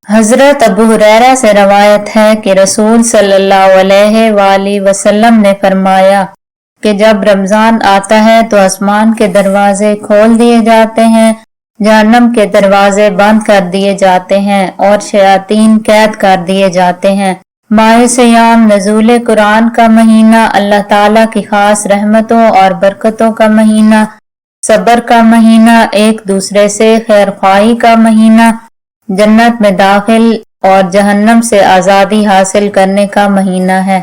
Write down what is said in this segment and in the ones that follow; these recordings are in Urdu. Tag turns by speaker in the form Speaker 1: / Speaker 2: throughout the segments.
Speaker 1: حضرت ابو ہریرہ سے روایت ہے کہ رسول صلی اللہ علیہ وآلہ وسلم نے فرمایا کہ جب رمضان آتا ہے تو آسمان کے دروازے کھول دیے جاتے ہیں، جہنم کے دروازے بند کر دیے جاتے ہیں اور شیاطین قید کر دیے جاتے ہیں۔ ماہ صیام نزول قرآن کا مہینہ، اللہ تعالیٰ کی خاص رحمتوں اور برکتوں کا مہینہ، صبر کا مہینہ، ایک دوسرے سے خیرخواہی کا مہینہ، جنت میں داخل اور جہنم سے آزادی حاصل کرنے کا مہینہ ہے۔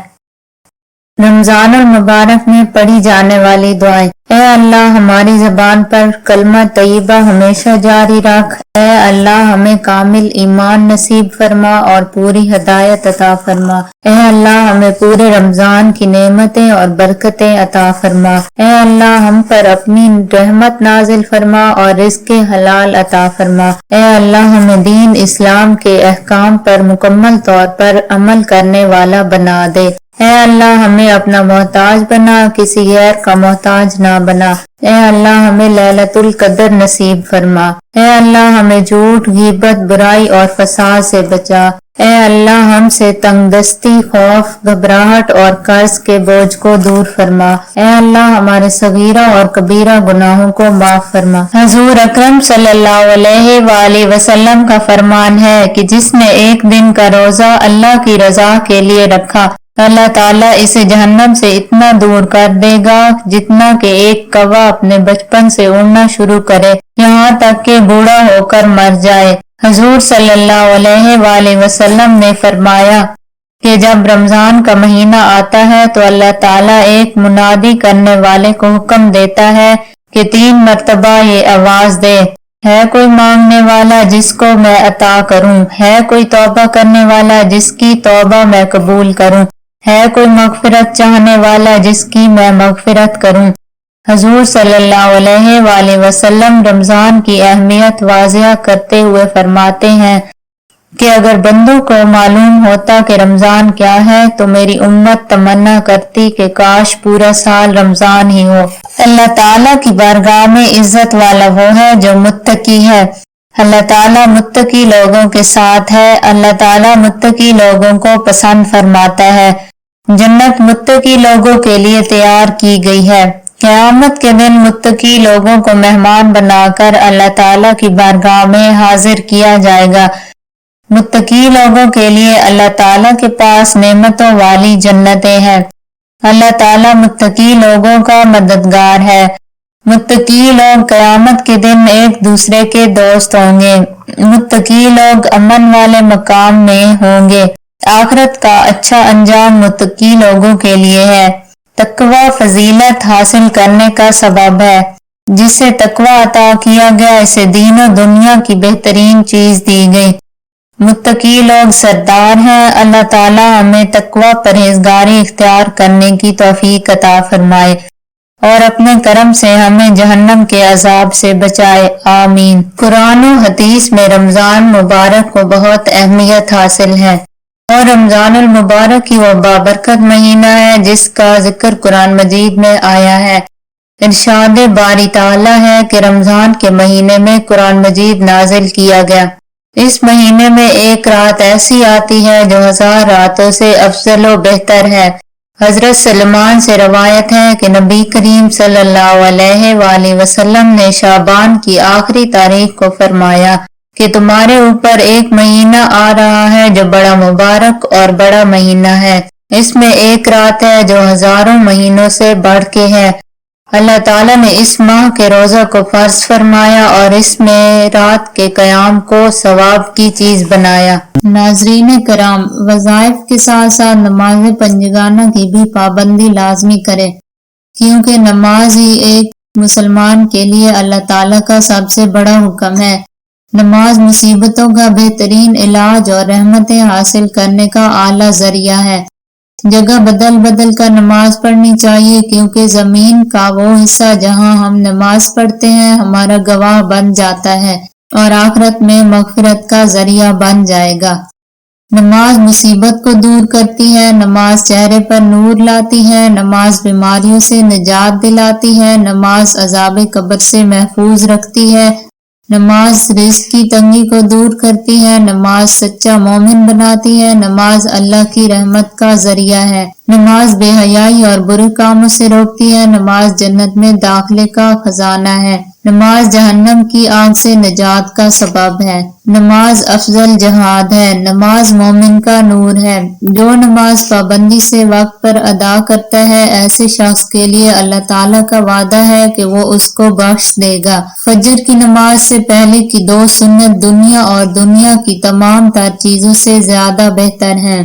Speaker 1: رمضان المبارک میں پڑھی جانے والی دعائیں: اے اللہ ہماری زبان پر کلمہ طیبہ ہمیشہ جاری رکھ۔ اے اللہ ہمیں کامل ایمان نصیب فرما اور پوری ہدایت عطا فرما۔ اے اللہ ہمیں پورے رمضان کی نعمتیں اور برکتیں عطا فرما۔ اے اللہ ہم پر اپنی رحمت نازل فرما اور رزق حلال عطا فرما۔ اے اللہ ہمیں دین اسلام کے احکام پر مکمل طور پر عمل کرنے والا بنا دے۔ اے اللہ ہمیں اپنا محتاج بنا، کسی غیر کا محتاج نہ بنا۔ اے اللہ ہمیں لیلۃ القدر نصیب فرما۔ اے اللہ ہمیں جھوٹ، غیبت، برائی اور فساد سے بچا۔ اے اللہ ہم سے تنگ دستی، خوف، گھبراہٹ اور قرض کے بوجھ کو دور فرما۔ اے اللہ ہمارے صغیرہ اور کبیرہ گناہوں کو معاف فرما۔ حضور اکرم صلی اللہ علیہ وآلہ وسلم کا فرمان ہے کہ جس نے ایک دن کا روزہ اللہ کی رضا کے لیے رکھا، اللہ تعالیٰ اسے جہنم سے اتنا دور کر دے گا جتنا کہ ایک کوا اپنے بچپن سے اڑنا شروع کرے یہاں تک کہ بوڑھا ہو کر مر جائے۔ حضور صلی اللہ علیہ وآلہ وسلم نے فرمایا کہ جب رمضان کا مہینہ آتا ہے تو اللہ تعالیٰ ایک منادی کرنے والے کو حکم دیتا ہے کہ 3 مرتبہ یہ آواز دے: ہے کوئی مانگنے والا جس کو میں عطا کروں؟ ہے کوئی توبہ کرنے والا جس کی توبہ میں قبول کروں؟ ہے کوئی مغفرت چاہنے والا جس کی میں مغفرت کروں؟ حضور صلی اللہ علیہ وآلہ وسلم رمضان کی اہمیت واضح کرتے ہوئے فرماتے ہیں کہ اگر بندوں کو معلوم ہوتا کہ رمضان کیا ہے تو میری امت تمنا کرتی کہ کاش پورا سال رمضان ہی ہو۔ اللہ تعالیٰ کی بارگاہ میں عزت والا وہ ہے جو متقی ہے۔ اللہ تعالیٰ متقی لوگوں کے ساتھ ہے۔ اللہ تعالیٰ متقی لوگوں کو پسند فرماتا ہے۔ جنت متقی لوگوں کے لیے تیار کی گئی ہے۔ قیامت کے دن متقی لوگوں کو مہمان بنا کر اللہ تعالیٰ کی بارگاہ میں حاضر کیا جائے گا۔ متقی لوگوں کے لیے اللہ تعالیٰ کے پاس نعمتوں والی جنتیں ہیں۔ اللہ تعالیٰ متقی لوگوں کا مددگار ہے۔ متقی لوگ قیامت کے دن ایک دوسرے کے دوست ہوں گے۔ متقی لوگ امن والے مقام میں ہوں گے۔ آخرت کا اچھا انجام متقی لوگوں کے لیے ہے۔ تقوی فضیلت حاصل کرنے کا سبب ہے۔ جسے تقوی عطا کیا گیا اسے دین و دنیا کی بہترین چیز دی گئی۔ متقی لوگ سردار ہیں۔ اللہ تعالیٰ ہمیں تقوی پرہیزگاری اختیار کرنے کی توفیق عطا فرمائے اور اپنے کرم سے ہمیں جہنم کے عذاب سے بچائے، آمین۔ قرآن و حدیث میں رمضان مبارک کو بہت اہمیت حاصل ہے اور رمضان المبارک ہی وہ بابرکت مہینہ ہے جس کا ذکر قرآن مجید میں آیا ہے۔ ارشاد باری تعالیٰ ہے کہ رمضان کے مہینے میں قرآن مجید نازل کیا گیا۔ اس مہینے میں ایک رات ایسی آتی ہے جو 1000 راتوں سے افضل و بہتر ہے۔ حضرت سلمان سے روایت ہے کہ نبی کریم صلی اللہ علیہ وآلہ وسلم نے شعبان کی آخری تاریخ کو فرمایا کہ تمہارے اوپر ایک مہینہ آ رہا ہے جو بڑا مبارک اور بڑا مہینہ ہے۔ اس میں ایک رات ہے جو ہزاروں مہینوں سے بڑھ کے ہے۔ اللہ تعالیٰ نے اس ماہ کے روزہ کو فرض فرمایا اور اس میں رات کے قیام کو ثواب کی چیز بنایا۔ ناظرین کرام، وظائف کے ساتھ ساتھ نماز پنجگانہ کی بھی پابندی لازمی کرے، کیونکہ نماز ہی ایک مسلمان کے لیے اللہ تعالیٰ کا سب سے بڑا حکم ہے۔ نماز مصیبتوں کا بہترین علاج اور رحمتیں حاصل کرنے کا اعلیٰ ذریعہ ہے۔ جگہ بدل بدل کر نماز پڑھنی چاہیے، کیونکہ زمین کا وہ حصہ جہاں ہم نماز پڑھتے ہیں ہمارا گواہ بن جاتا ہے اور آخرت میں مغفرت کا ذریعہ بن جائے گا۔ نماز مصیبت کو دور کرتی ہے، نماز چہرے پر نور لاتی ہے، نماز بیماریوں سے نجات دلاتی ہے، نماز عذاب قبر سے محفوظ رکھتی ہے، نماز رزق کی تنگی کو دور کرتی ہے، نماز سچا مومن بناتی ہے، نماز اللہ کی رحمت کا ذریعہ ہے، نماز بے حیائی اور برے کاموں سے روکتی ہے، نماز جنت میں داخلے کا خزانہ ہے، نماز جہنم کی آگ سے نجات کا سبب ہے، نماز افضل جہاد ہے، نماز مومن کا نور ہے، جو نماز پابندی سے وقت پر ادا کرتا ہے ایسے شخص کے لیے اللہ تعالیٰ کا وعدہ ہے کہ وہ اس کو بخش دے گا۔ فجر کی نماز سے پہلے کی 2 سنت دنیا اور دنیا کی تمام تر چیزوں سے زیادہ بہتر ہیں۔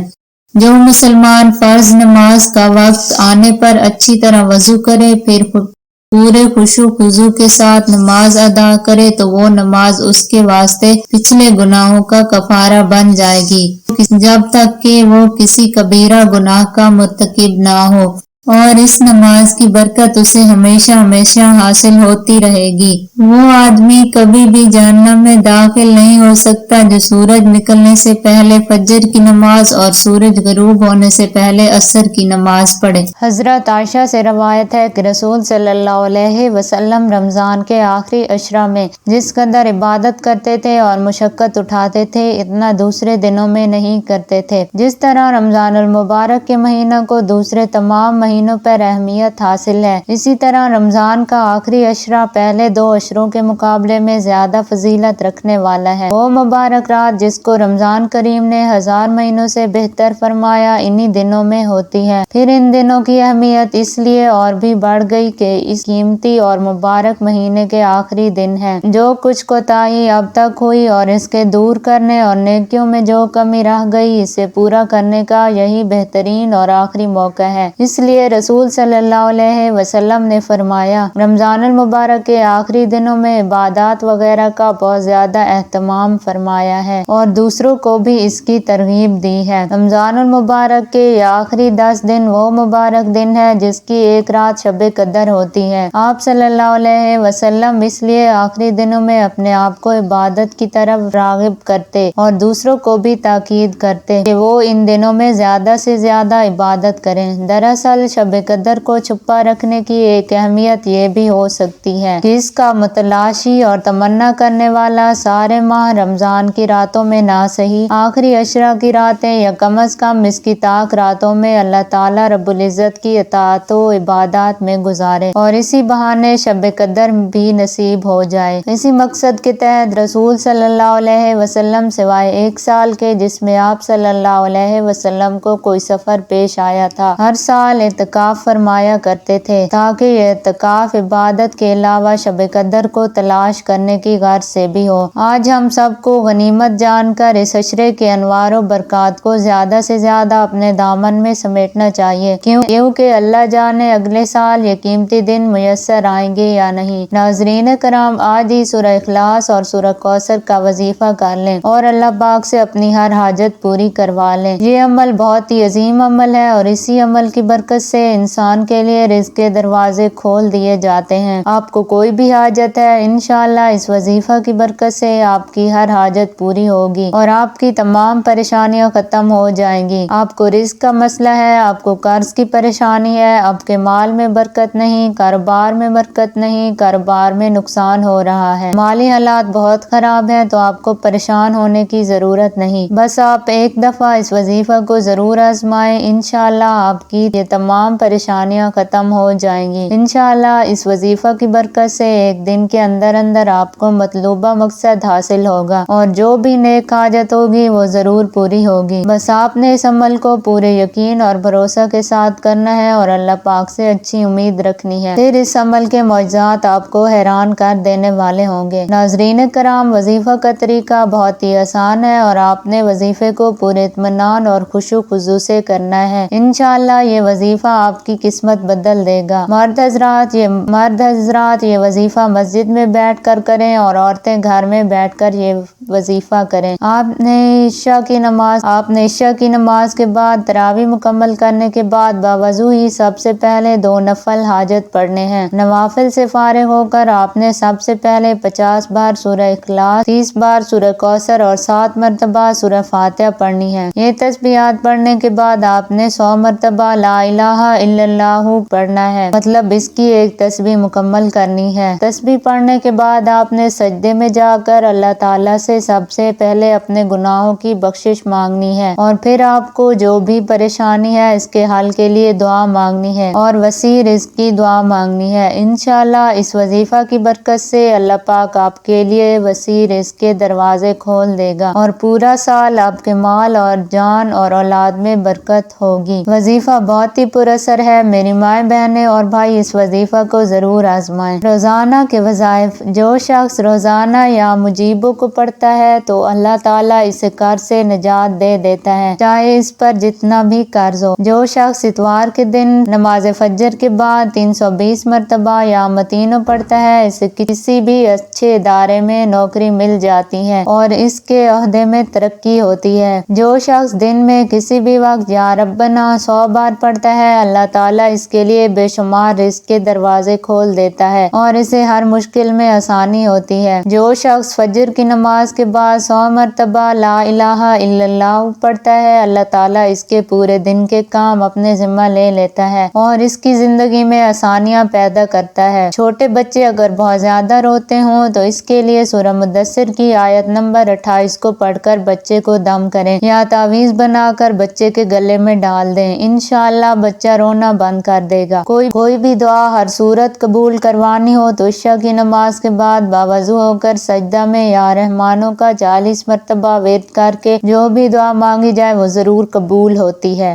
Speaker 1: جو مسلمان فرض نماز کا وقت آنے پر اچھی طرح وضو کرے پھر پورے خشوع و خضوع کے ساتھ نماز ادا کرے تو وہ نماز اس کے واسطے پچھلے گناہوں کا کفارہ بن جائے گی، جب تک کہ وہ کسی کبیرہ گناہ کا مرتکب نہ ہو، اور اس نماز کی برکت اسے ہمیشہ ہمیشہ حاصل ہوتی رہے گی۔ وہ آدمی کبھی بھی جہنم میں داخل نہیں ہو سکتا جو سورج نکلنے سے پہلے فجر کی نماز اور سورج غروب ہونے سے پہلے عصر کی نماز پڑھے۔ حضرت عائشہ سے روایت ہے کہ رسول صلی اللہ علیہ وسلم رمضان کے آخری عشرہ میں جس قدر عبادت کرتے تھے اور مشقت اٹھاتے تھے اتنا دوسرے دنوں میں نہیں کرتے تھے۔ جس طرح رمضان المبارک کے مہینہ کو دوسرے تمام مہینوں پر اہمیت حاصل ہے، اسی طرح رمضان کا آخری عشرہ پہلے 2 عشروں کے مقابلے میں زیادہ فضیلت رکھنے والا ہے۔ وہ مبارک رات جس کو رمضان کریم نے 1000 مہینوں سے بہتر فرمایا انہی دنوں میں ہوتی ہے۔ پھر ان دنوں کی اہمیت اس لیے اور بھی بڑھ گئی کہ اس قیمتی اور مبارک مہینے کے آخری دن ہے۔ جو کچھ کوتاہی اب تک ہوئی اور اس کے دور کرنے اور نیکیوں میں جو کمی رہ گئی اسے پورا کرنے کا یہی بہترین اور آخری موقع ہے۔ اس لیے رسول صلی اللہ علیہ وسلم نے فرمایا، رمضان المبارک کے آخری دنوں میں عبادات وغیرہ کا بہت زیادہ اہتمام فرمایا ہے اور دوسروں کو بھی اس کی ترغیب دی ہے۔ رمضان المبارک کے یہ آخری 10 دن وہ مبارک دن ہے جس کی ایک رات شب قدر ہوتی ہے۔ آپ صلی اللہ علیہ وسلم اس لیے آخری دنوں میں اپنے آپ کو عبادت کی طرف راغب کرتے اور دوسروں کو بھی تاکید کرتے کہ وہ ان دنوں میں زیادہ سے زیادہ عبادت کریں۔ دراصل شب قدر کو چھپا رکھنے کی ایک اہمیت یہ بھی ہو سکتی ہے کہ اس کا متلاشی اور تمنا کرنے والا سارے ماہ رمضان کی راتوں میں نہ سہی آخری عشرہ کی راتیں یا کم از کم اس کی طاق راتوں میں اللہ تعالیٰ رب العزت کی اطاعت و عبادات میں گزارے اور اسی بہانے شب قدر بھی نصیب ہو جائے۔ اسی مقصد کے تحت رسول صلی اللہ علیہ وسلم سوائے 1 سال کے جس میں آپ صلی اللہ علیہ وسلم کو کوئی سفر پیش آیا تھا، ہر سال اعتکاف فرمایا کرتے تھے تاکہ یہ اعتکاف عبادت کے علاوہ شب قدر کو تلاش کرنے کی غرض سے بھی ہو۔ آج ہم سب کو غنیمت جان کر اس عشرے کے انوار و برکات کو زیادہ سے زیادہ اپنے دامن میں سمیٹنا چاہیے، کیونکہ اللہ جانے اگلے سال یہ قیمتی دن میسر آئیں گے یا نہیں۔ ناظرین کرام، آج ہی سورہ اخلاص اور سورہ کوثر کا وظیفہ کر لیں اور اللہ پاک سے اپنی ہر حاجت پوری کروا لیں۔ یہ عمل بہت ہی عظیم عمل ہے اور اسی عمل کی برکت سے انسان کے لیے رزق کے دروازے کھول دیے جاتے ہیں۔ آپ کو کوئی بھی حاجت ہے انشاءاللہ اس وظیفہ کی برکت سے آپ کی ہر حاجت پوری ہوگی اور آپ کی تمام پریشانیاں ختم ہو جائیں گی۔ آپ کو رزق کا مسئلہ ہے، آپ کو قرض کی پریشانی ہے، آپ کے مال میں برکت نہیں، کاروبار میں برکت نہیں، کاروبار میں نقصان ہو رہا ہے، مالی حالات بہت خراب ہیں، تو آپ کو پریشان ہونے کی ضرورت نہیں۔ بس آپ ایک دفعہ اس وظیفہ کو ضرور آزمائیں، انشاءاللہ آپ کی یہ تمام پریشانیاں ختم ہو جائیں گی۔ انشاءاللہ اس وظیفہ کی برکت سے ایک دن کے اندر اندر آپ کو مطلوبہ مقصد حاصل ہوگا اور جو بھی نیک حاجت ہوگی وہ ضرور پوری ہوگی۔ بس آپ نے اس عمل کو پورے یقین اور بھروسہ کے ساتھ کرنا ہے اور اللہ پاک سے اچھی امید رکھنی ہے، پھر اس عمل کے معجزات آپ کو حیران کر دینے والے ہوں گے۔ ناظرین کرام، وظیفہ کا طریقہ بہت ہی آسان ہے اور آپ نے وظیفے کو پورے اطمینان اور خشوع و خضوع سے کرنا ہے۔ انشاءاللہ یہ وظیفہ آپ کی قسمت بدل دے گا۔ مرد حضرات یہ وظیفہ مسجد میں بیٹھ کر کریں اور عورتیں گھر میں بیٹھ کر یہ وظیفہ کریں۔ آپ نے عشاء کی نماز کے بعد تراویح مکمل کرنے کے بعد باوضو ہی سب سے پہلے 2 نفل حاجت پڑھنے ہیں۔ نوافل سے فارغ ہو کر آپ نے سب سے پہلے 50 بار سورہ اخلاص، 30 بار سورہ کوثر اور 7 مرتبہ سورہ فاتحہ پڑھنی ہے۔ یہ تسبیحات پڑھنے کے بعد آپ نے 100 مرتبہ لا الہ الہ الا اللہ پڑھنا ہے، مطلب اس کی ایک تسبیح مکمل کرنی ہے۔ تسبیح پڑھنے کے بعد آپ نے سجدے میں جا کر اللہ تعالیٰ سے سب سے پہلے اپنے گناہوں کی بخشش مانگنی ہے، اور پھر آپ کو جو بھی پریشانی ہے اس کے حل کے لیے دعا مانگنی ہے اور وسیع رزق کی دعا مانگنی ہے۔ انشاءاللہ اس وظیفہ کی برکت سے اللہ پاک آپ کے لیے وسیع رزق کے دروازے کھول دے گا اور پورا سال آپ کے مال اور جان اور اولاد میں برکت ہوگی۔ وظیفہ بہت ہی پر اثر ہے، میری مائیں بہنیں اور بھائی اس وظیفہ کو ضرور آزمائیں۔ روزانہ کے وظائف: جو شخص روزانہ یا مجیبوں کو پڑھتا ہے تو اللہ تعالیٰ اسے قرض سے نجات دے دیتا ہے، چاہے اس پر جتنا بھی قرض ہو۔ جو شخص اتوار کے دن نماز فجر کے بعد 320 مرتبہ یا متینوں پڑھتا ہے، اسے کسی بھی اچھے ادارے میں نوکری مل جاتی ہے اور اس کے عہدے میں ترقی ہوتی ہے۔ جو شخص دن میں کسی بھی وقت یا ربنا 100 بار پڑھتا ہے، اللہ تعالیٰ اس کے لیے بے شمار رزق کے دروازے کھول دیتا ہے اور اسے ہر مشکل میں آسانی ہوتی ہے۔ جو شخص فجر کی نماز کے بعد 100 مرتبہ لا الہ الا اللہ پڑھتا ہے، اللہ تعالیٰ اس کے پورے دن کے کام اپنے ذمہ لے لیتا ہے اور اس کی زندگی میں آسانیاں پیدا کرتا ہے۔ چھوٹے بچے اگر بہت زیادہ روتے ہوں تو اس کے لیے سورہ مدثر کی آیت نمبر 28 کو پڑھ کر بچے کو دم کریں یا تعویذ بنا کر بچے کے گلے میں ڈال دیں، انشاءاللہ بچہ رونا بند کر دے گا۔ کوئی بھی دعا ہر صورت قبول کروانی ہو تو عشاء کی نماز کے بعد باوضو ہو کر سجدہ میں یا رحمانوں کا 40 مرتبہ ورد کر کے جو بھی دعا مانگی جائے وہ ضرور قبول ہوتی ہے۔